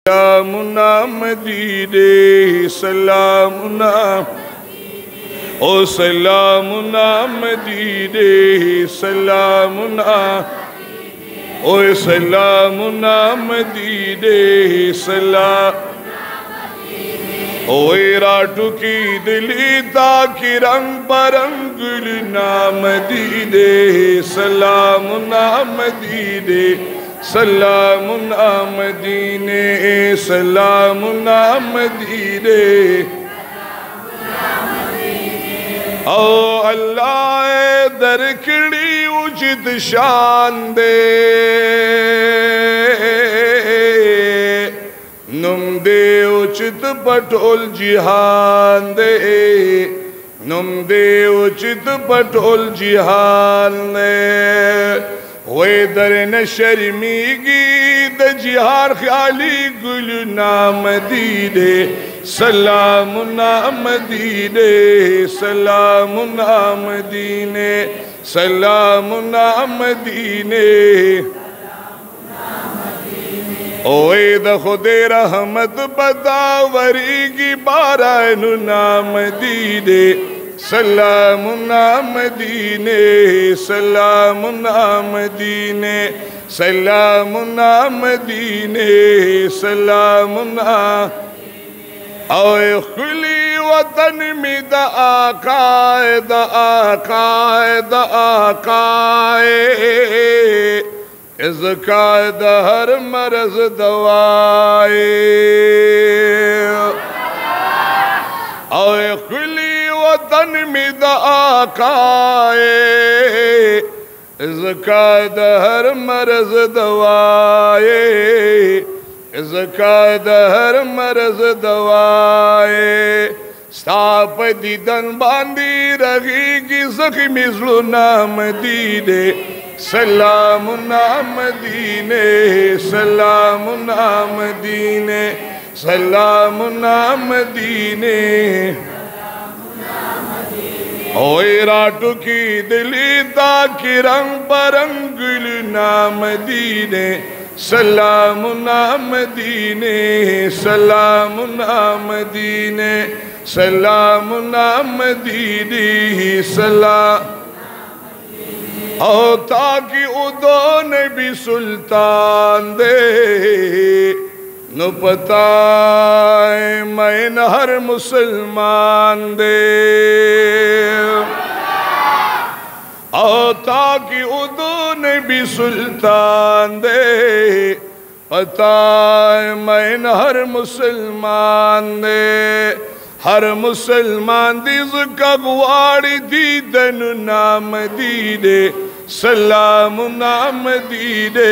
सलामुना मदीने सलामुना ओ सलामुना मदीने सलामुना ओ सलामुना मदीने सलाम ओए राटू की दिली ताकि रंग बरंगुल नाम दीदे सलामुना मदीने सलामुना मदीने सलामुना मदीने ओ अल्लाह दरकड़ी उचित शान दे नुम दे उचित पटोल जिहान दे नुम दे उचित पटोल जिहान दे वे दर न शर्मीगी द जिहार ख्याली गुल नाम दीदे सलामुना मदीने सलामुना मदीने सलामुना मदीने ओए द खुदे रहमत बदावरी की बारानु नाम दीदे सलामुना मदीने सलामुना मदीने सलामुना मदीने सलामुना ओए खुली वतन में द आकाए द आकाए द आकाए इज़का द हर मरज दवाए ओए खुली वतन में द आकाए इज़का द हर मरज दवाए इज़का द हर मरज दवाए स्थाप दीदन बांदी रहीगी ज़ख्मी ज़ुल्म नाम दीदे सलामुना मदीने सलामुना मदीने सलामुना मदीने ओए राटू की दिली ताकि रंग बरंगुल नाम दीने सलामुना मदीने सलामुना मदीने सलामुना मदीने सलाम ओ ताकि उदोन भी सुल्तान दे न पताए मैं न हर मुसलमान दे ओ ताकि उदोन भी सुल्तान दे पताए मैं न हर मुसलमान दे हर मुसलमान दिज का गुआड़ी दीदन नाम दीदे सलामुना मदीने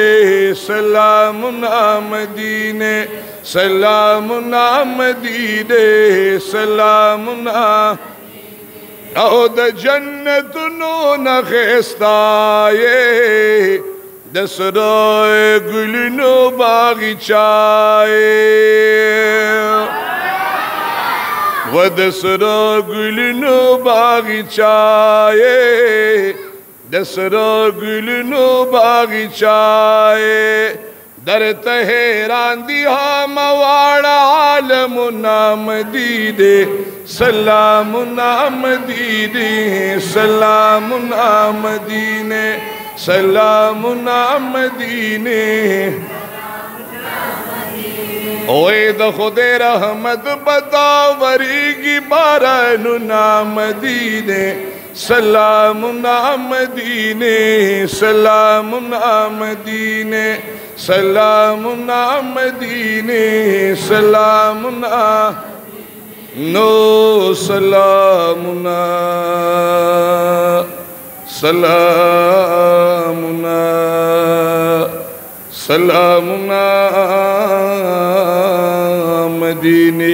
सलामुना मदीने सलामुना मदीने सलामुना ओ द जन्नत नो न खेस्ताए दसरोए गुल नो बागीचाए वदसरो गुल नो बागीचाए दसरो गुल नो बागीचाए दर तहेरान दिहा मवाड़ा आलम नाम दीदे सलामुना मदीने सलामुना मदीने सलामुना मदीने ओए द खुदे रहमत बदावरी की बारानु नाम दीने सलामुना मदीने सलामुना मदीने सलामुना मदीने सलामुना नो सलामुना सलामुना सलामुना मदीने